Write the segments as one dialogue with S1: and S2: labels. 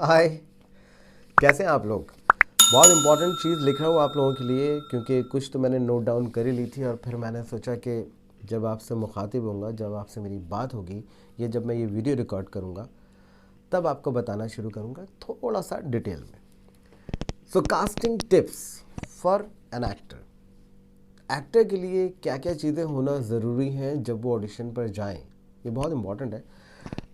S1: हाय। कैसे हैं आप लोग? बहुत इंपॉर्टेंट चीज़ लिख रहा हूँ आप लोगों के लिए, क्योंकि कुछ तो मैंने नोट डाउन कर ही ली थी और फिर मैंने सोचा कि जब आपसे मुखातिब होऊंगा, जब आपसे मेरी बात होगी, ये जब मैं ये वीडियो रिकॉर्ड करूँगा तब आपको बताना शुरू करूँगा थोड़ा सा डिटेल में। So casting tips for an actor. Actor के लिए क्या क्या चीज़ें होना ज़रूरी हैं जब वो ऑडिशन पर जाएं, ये बहुत इंपॉर्टेंट है।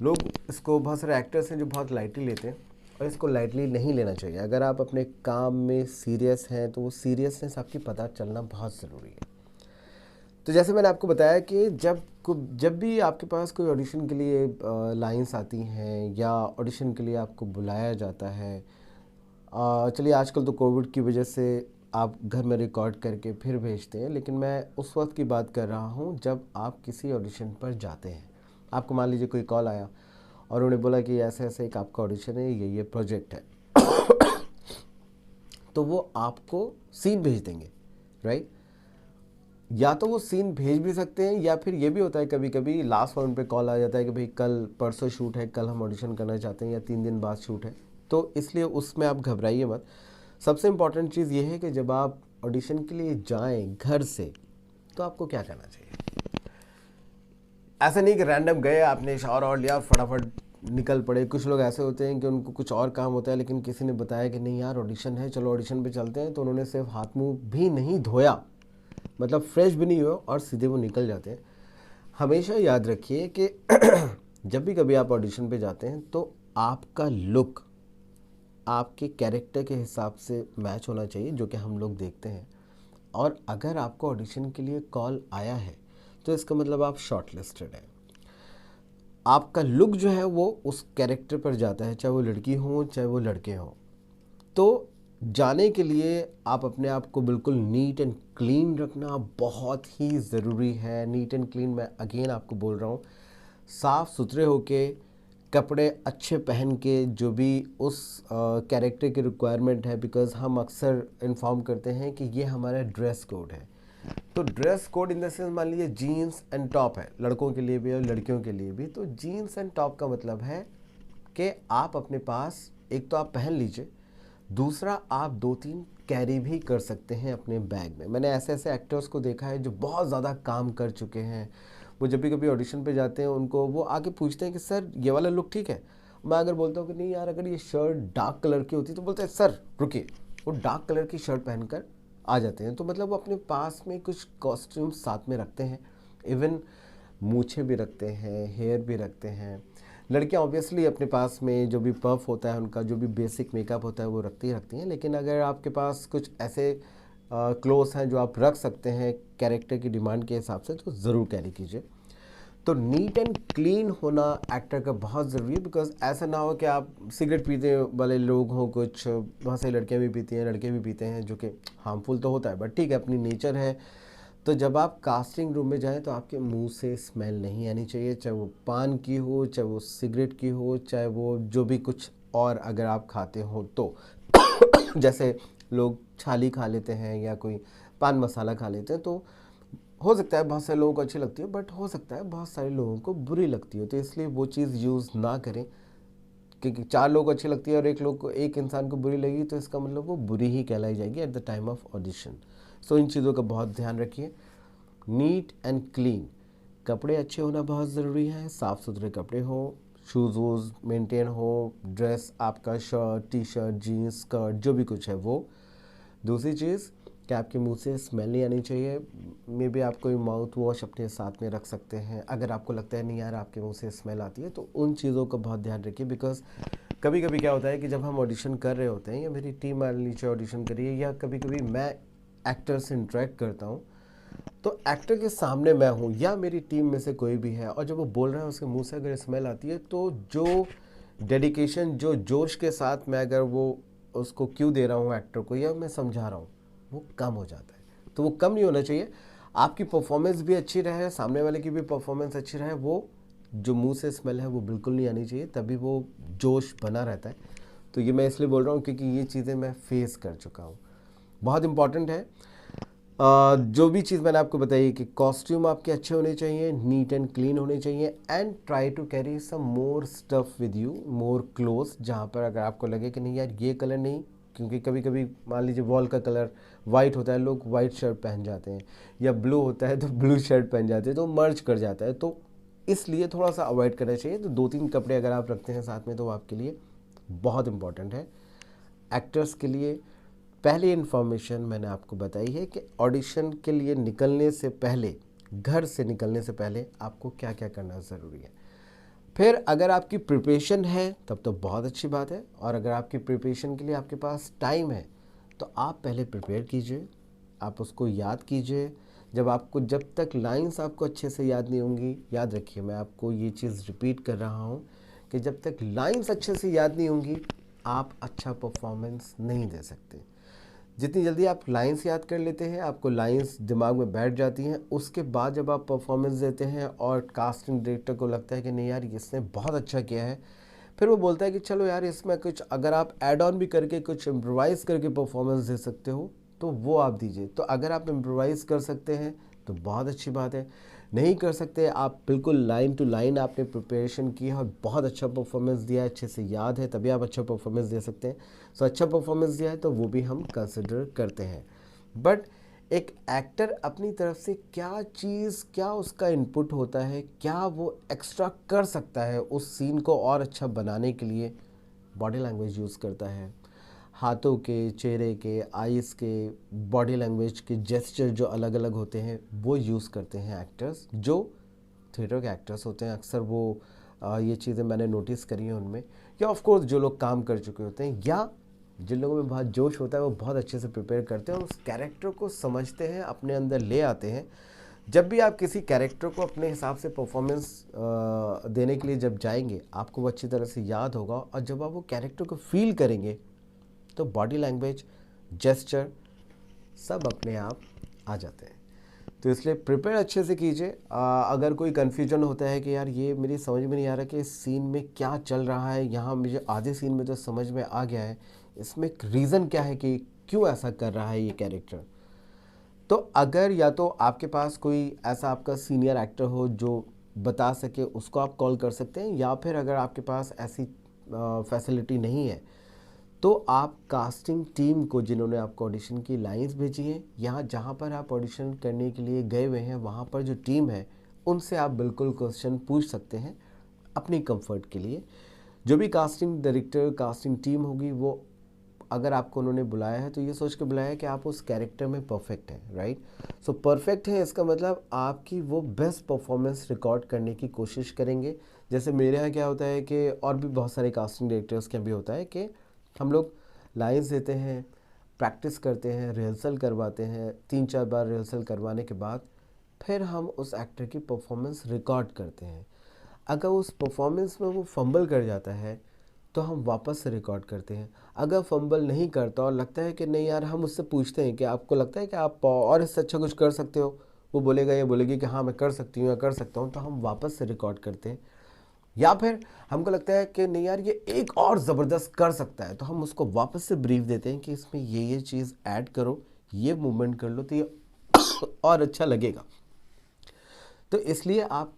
S1: लोग इसको, बहुत सारे एक्टर्स हैं जो बहुत लाइटली लेते हैं और इसको लाइटली नहीं लेना चाहिए। अगर आप अपने काम में सीरियस हैं तो वो सीरियसनेस आपकी पता चलना बहुत ज़रूरी है। तो जैसे मैंने आपको बताया कि जब भी आपके पास कोई ऑडिशन के लिए लाइंस आती हैं या ऑडिशन के लिए आपको बुलाया जाता है, चलिए आजकल तो कोविड की वजह से आप घर में रिकॉर्ड करके फिर भेजते हैं, लेकिन मैं उस वक्त की बात कर रहा हूँ जब आप किसी ऑडिशन पर जाते हैं। आपको मान लीजिए कोई कॉल आया और उन्होंने बोला कि ऐसे ऐसे एक आपका ऑडिशन है, ये प्रोजेक्ट है। तो वो आपको सीन भेज देंगे, राइट? या तो वो सीन भेज भी सकते हैं या फिर ये भी होता है कभी कभी लास्ट मोमेंट पे कॉल आ जाता है कि भाई कल परसों शूट है, कल हम ऑडिशन करना चाहते हैं या 3 दिन बाद शूट है। तो इसलिए उसमें आप घबराइए मत। सबसे इम्पॉर्टेंट चीज़ ये है कि जब आप ऑडिशन के लिए जाएं घर से तो आपको क्या करना चाहिए। ऐसा नहीं कि रैंडम गए, आपने शावर और लिया, फटाफट निकल पड़े। कुछ लोग ऐसे होते हैं कि उनको कुछ और काम होता है, लेकिन किसी ने बताया कि नहीं यार ऑडिशन है, चलो ऑडिशन पे चलते हैं, तो उन्होंने सिर्फ हाथ मुंह भी नहीं धोया, मतलब फ्रेश भी नहीं हुआ और सीधे वो निकल जाते हैं। हमेशा याद रखिए कि जब भी कभी आप ऑडिशन पे जाते हैं तो आपका लुक आपके कैरेक्टर के हिसाब से मैच होना चाहिए, जो कि हम लोग देखते हैं। और अगर आपको ऑडिशन के लिए कॉल आया है तो इसका मतलब आप शॉर्ट लिस्टेड हैं। आपका लुक जो है वो उस कैरेक्टर पर जाता है, चाहे वो लड़की हो चाहे वो लड़के हों। तो जाने के लिए आप अपने आप को बिल्कुल नीट एंड क्लीन रखना बहुत ही ज़रूरी है। नीट एंड क्लीन, मैं अगेन आपको बोल रहा हूँ, साफ़ सुथरे होके, कपड़े अच्छे पहन के, जो भी उस कैरेक्टर की रिक्वायरमेंट है। बिकॉज़ हम अक्सर इन्फॉर्म करते हैं कि ये हमारा ड्रेस कोड है। तो dress code in the sense, मान लीजिए जीन्स एंड टॉप है, लड़कों के लिए भी और लड़कियों के लिए भी। तो जीन्स एंड टॉप का मतलब है कि आप अपने पास, एक तो आप पहन लीजिए, दूसरा आप 2-3 कैरी भी कर सकते हैं अपने बैग में। मैंने ऐसे ऐसे एक्टर्स को देखा है जो बहुत ज़्यादा काम कर चुके हैं। वो जब भी कभी ऑडिशन पे जाते हैं, उनको वो आके पूछते हैं कि सर ये वाला लुक ठीक है। मैं अगर बोलता हूँ कि नहीं यार, अगर ये शर्ट डार्क कलर की होती, तो बोलते हैं सर रुकिए, वो डार्क कलर की शर्ट पहनकर आ जाते हैं। तो मतलब वो अपने पास में कुछ कॉस्ट्यूम साथ में रखते हैं। इवन मूछें भी रखते हैं, हेयर भी रखते हैं। लड़कियां ऑब्वियसली अपने पास में जो भी पफ होता है उनका, जो भी बेसिक मेकअप होता है वो रखती हैं। लेकिन अगर आपके पास कुछ ऐसे क्लोथ्स हैं जो आप रख सकते हैं कैरेक्टर की डिमांड के हिसाब से, तो ज़रूर कैरी कीजिए। तो नीट एंड क्लीन होना एक्टर का बहुत ज़रूरी है। बिकॉज ऐसा ना हो कि आप सिगरेट पीते वाले लोग हों, कुछ बहुत सारी लड़कियां भी पीती हैं, लड़के भी पीते हैं, जो कि हार्मफुल तो होता है, बट ठीक है, अपनी नेचर है। तो जब आप कास्टिंग रूम में जाएं तो आपके मुंह से स्मेल नहीं आनी चाहिए, चाहे वो पान की हो, चाहे वो सिगरेट की हो, चाहे वो जो भी कुछ और अगर आप खाते हो तो। जैसे लोग छाली खा लेते हैं या कोई पान मसाला खा लेते हैं, तो हो सकता है बहुत सारे लोगों को अच्छी लगती है, बट हो सकता है बहुत सारे लोगों को बुरी लगती हो। तो इसलिए वो चीज़ यूज़ ना करें, क्योंकि 4 लोगों को अच्छी लगती है और एक इंसान को बुरी लगी, तो इसका मतलब वो बुरी ही कहलाई जाएगी at the time of audition. So इन चीज़ों का बहुत ध्यान रखिए। नीट एंड क्लीन, कपड़े अच्छे होना बहुत ज़रूरी है, साफ़ सुथरे कपड़े हो, शूज़ वूज़ मेंटेन हो, ड्रेस आपका shirt T shirt jeans skirt जो भी कुछ है वो। दूसरी चीज़ कि आपके मुंह से स्मेल नहीं आनी चाहिए। मे बी आप कोई माउथ वॉश अपने साथ में रख सकते हैं। अगर आपको लगता है नहीं यार आपके मुंह से स्मेल आती है, तो उन चीज़ों का बहुत ध्यान रखिए। बिकॉज कभी कभी क्या होता है कि जब हम ऑडिशन कर रहे होते हैं या मेरी टीम मान लीजिए ऑडिशन करिए, या कभी कभी मैं एक्टर से इंटरेक्ट करता हूँ, तो एक्टर के सामने मैं हूँ या मेरी टीम में से कोई भी है, और जब वो बोल रहा है उसके मुंह से अगर स्मेल आती है, तो जो डेडिकेशन, जो जोश के साथ मैं अगर वो उसको क्यों दे रहा हूँ एक्टर को, या मैं समझा रहा हूँ, वो कम हो जाता है। तो वो कम नहीं होना चाहिए। आपकी परफॉर्मेंस भी अच्छी रहे, सामने वाले की भी परफॉर्मेंस अच्छी रहे, वो जो मुंह से स्मेल है वो बिल्कुल नहीं आनी चाहिए, तभी वो जोश बना रहता है। तो ये मैं इसलिए बोल रहा हूँ क्योंकि ये चीज़ें मैं फेस कर चुका हूँ। बहुत इंपॉर्टेंट है। जो भी चीज़ मैंने आपको बताई कि कॉस्ट्यूम आपके अच्छे होने चाहिए, नीट एंड क्लीन होने चाहिए, and try to carry some more stuff with you, more cloth, जहाँ पर अगर आपको लगे कि नहीं यार ये कलर नहीं, क्योंकि कभी कभी मान लीजिए वॉल का कलर वाइट होता है, लोग वाइट शर्ट पहन जाते हैं, या ब्लू होता है तो ब्लू शर्ट पहन जाते हैं, तो मर्ज कर जाता है, तो इसलिए थोड़ा सा अवॉइड करना चाहिए। तो 2-3 कपड़े अगर आप रखते हैं साथ में तो आपके लिए बहुत इंपॉर्टेंट है। एक्टर्स के लिए पहली इन्फॉर्मेशन मैंने आपको बताई है कि ऑडिशन के लिए निकलने से पहले, घर से निकलने से पहले आपको क्या क्या करना ज़रूरी है। फिर अगर आपकी प्रिपरेशन है तब तो बहुत अच्छी बात है, और अगर आपकी प्रिपरेशन के लिए आपके पास टाइम है तो आप पहले प्रिपेयर कीजिए, आप उसको याद कीजिए। जब तक लाइंस आपको अच्छे से याद नहीं होंगी, याद रखिए मैं आपको ये चीज़ रिपीट कर रहा हूँ कि जब तक लाइंस अच्छे से याद नहीं होंगी आप अच्छा परफॉर्मेंस नहीं दे सकते। जितनी जल्दी आप लाइंस याद कर लेते हैं, आपको लाइंस दिमाग में बैठ जाती हैं, उसके बाद जब आप परफॉर्मेंस देते हैं और कास्टिंग डायरेक्टर को लगता है कि नहीं यार इसने बहुत अच्छा किया है, फिर वो बोलता है कि चलो यार इसमें कुछ अगर आप ऐड ऑन भी करके कुछ इम्प्रोवाइज़ करके परफॉर्मेंस दे सकते हो तो वो आप दीजिए। तो अगर आप इम्प्रोवाइज़ कर सकते हैं तो बहुत अच्छी बात है, नहीं कर सकते आप बिल्कुल लाइन टू लाइन आपने प्रिपरेशन की है और बहुत अच्छा परफॉर्मेंस दिया है, अच्छे से याद है, तभी आप अच्छा परफॉर्मेंस दे सकते हैं। सो अच्छा परफॉर्मेंस दिया है तो वो भी हम कंसिडर करते हैं। बट एक एक्टर अपनी तरफ से क्या चीज़, क्या उसका इनपुट होता है, क्या वो एक्स्ट्रा कर सकता है उस सीन को और अच्छा बनाने के लिए, बॉडी लैंग्वेज यूज़ करता है, हाथों के, चेहरे के, आइज़ के, बॉडी लैंग्वेज के जेस्चर जो अलग अलग होते हैं वो यूज़ करते हैं एक्टर्स, जो थिएटर के एक्टर्स होते हैं। अक्सर वो ये चीज़ें मैंने नोटिस करी हैं उनमें, या ऑफ कोर्स जो लोग काम कर चुके होते हैं या जिन लोगों में बहुत जोश होता है वो बहुत अच्छे से प्रिपेयर करते हैं और उस कैरेक्टर को समझते हैं, अपने अंदर ले आते हैं। जब भी आप किसी कैरेक्टर को अपने हिसाब से परफॉर्मेंस देने के लिए जब जाएंगे आपको वो अच्छी तरह से याद होगा, और जब आप वो कैरेक्टर को फील करेंगे तो बॉडी लैंग्वेज, जेस्चर सब अपने आप आ जाते हैं। तो इसलिए प्रिपेयर अच्छे से कीजिए। अगर कोई कन्फ्यूजन होता है कि यार ये मेरी समझ में नहीं आ रहा कि इस सीन में क्या चल रहा है, यहाँ मुझे आधे सीन में तो समझ में आ गया है, इसमें एक रीज़न क्या है कि क्यों ऐसा कर रहा है ये कैरेक्टर, तो अगर या तो आपके पास कोई ऐसा आपका सीनियर एक्टर हो जो बता सके उसको आप कॉल कर सकते हैं, या फिर अगर आपके पास ऐसी फैसिलिटी नहीं है तो आप कास्टिंग टीम को, जिन्होंने आपको ऑडिशन की लाइंस भेजी हैं, यहाँ जहाँ पर आप ऑडिशन करने के लिए गए हुए हैं वहाँ पर जो टीम है उनसे आप बिल्कुल क्वेश्चन पूछ सकते हैं अपनी कंफर्ट के लिए। जो भी कास्टिंग डायरेक्टर, कास्टिंग टीम होगी, वो अगर आपको उन्होंने बुलाया है तो ये सोच के बुलाया है कि आप उस कैरेक्टर में परफेक्ट हैं, राइट। सो परफेक्ट है इसका मतलब आपकी वो बेस्ट परफॉर्मेंस रिकॉर्ड करने की कोशिश करेंगे। जैसे मेरे यहाँ क्या होता है कि, और भी बहुत सारे कास्टिंग डायरेक्टर्स के भी होता है कि हम लोग लाइंस देते हैं, प्रैक्टिस करते हैं, रिहर्सल करवाते हैं, 3-4 बार रिहर्सल करवाने के बाद फिर हम उस एक्टर की परफॉर्मेंस रिकॉर्ड करते हैं। अगर उस परफॉर्मेंस में वो फंबल कर जाता है तो हम वापस से रिकॉर्ड करते हैं। अगर फंबल नहीं करता और लगता है कि नहीं यार, हम उससे पूछते हैं कि आपको लगता है कि आप और इससे अच्छा कुछ कर सकते हो, वो बोलेगा या बोलेगी कि हाँ मैं कर सकती हूँ या कर सकता हूँ, तो हम वापस से रिकॉर्ड करते हैं। या फिर हमको लगता है कि नहीं यार ये एक और ज़बरदस्त कर सकता है, तो हम उसको वापस से ब्रीफ देते हैं कि इसमें ये चीज़ ऐड करो, ये मूवमेंट कर लो तो ये और अच्छा लगेगा। तो इसलिए आप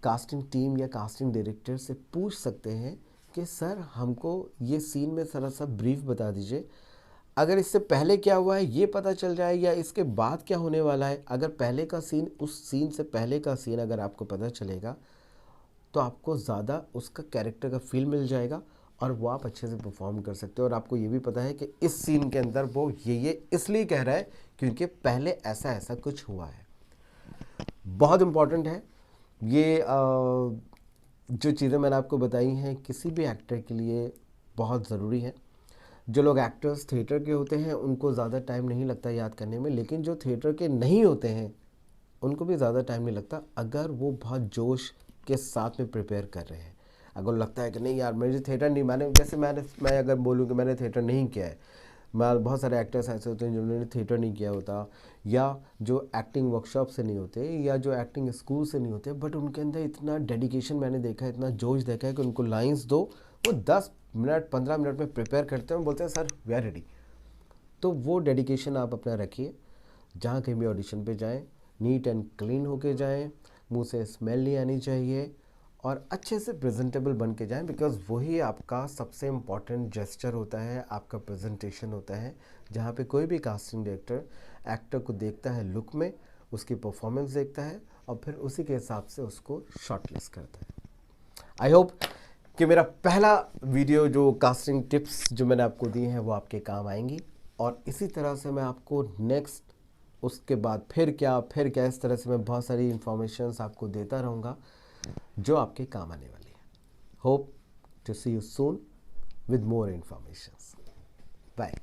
S1: कास्टिंग टीम या कास्टिंग डायरेक्टर से पूछ सकते हैं कि सर हमको ये सीन में थोड़ा सा ब्रीफ बता दीजिए, अगर इससे पहले क्या हुआ है ये पता चल जाए या इसके बाद क्या होने वाला है। अगर पहले का सीन, उस सीन से पहले का सीन अगर आपको पता चलेगा तो आपको ज़्यादा उसका कैरेक्टर का फील मिल जाएगा और वो आप अच्छे से परफॉर्म कर सकते हो। और आपको ये भी पता है कि इस सीन के अंदर वो ये इसलिए कह रहा है क्योंकि पहले ऐसा ऐसा कुछ हुआ है। बहुत इम्पॉर्टेंट है ये जो चीज़ें मैंने आपको बताई हैं किसी भी एक्टर के लिए बहुत ज़रूरी है। जो लोग एक्टर्स थिएटर के होते हैं उनको ज़्यादा टाइम नहीं लगता याद करने में, लेकिन जो थिएटर के नहीं होते हैं उनको भी ज़्यादा टाइम नहीं लगता अगर वो बहुत जोश के साथ में प्रिपेयर कर रहे हैं। अगर लगता है कि नहीं यार मुझे थिएटर नहीं, मैं अगर बोलूँ कि मैंने थिएटर नहीं किया है, मैं बहुत सारे एक्टर्स ऐसे होते हैं जिन्होंने थिएटर नहीं किया होता, या जो एक्टिंग वर्कशॉप से नहीं होते, या जो एक्टिंग स्कूल से नहीं होते, बट उनके अंदर इतना डेडिकेशन मैंने देखा है, इतना जोश देखा है कि उनको लाइंस दो, वो 10 मिनट 15 मिनट में प्रिपेयर करते हैं, बोलते हैं सर वी आर रेडी। तो वो डेडिकेशन आप अपना रखिए। जहाँ कहीं भी ऑडिशन पे जाएं नीट एंड क्लीन होके जाएं, मुंह से स्मेल नहीं आनी चाहिए और अच्छे से प्रेजेंटेबल बन के जाएं, बिकॉज वही आपका सबसे इम्पॉर्टेंट जेस्चर होता है, आपका प्रेजेंटेशन होता है, जहाँ पे कोई भी कास्टिंग डायरेक्टर एक्टर को देखता है लुक में, उसकी परफॉर्मेंस देखता है और फिर उसी के हिसाब से उसको शॉर्टलिस्ट करता है। आई होप कि मेरा पहला वीडियो जो कास्टिंग टिप्स जो मैंने आपको दी हैं वो आपके काम आएंगी, और इसी तरह से मैं आपको नेक्स्ट उसके बाद फिर क्या इस तरह से मैं बहुत सारी इंफॉर्मेशंस आपको देता रहूँगा जो आपके काम आने वाली है। Hope to see you soon with more informations. Bye.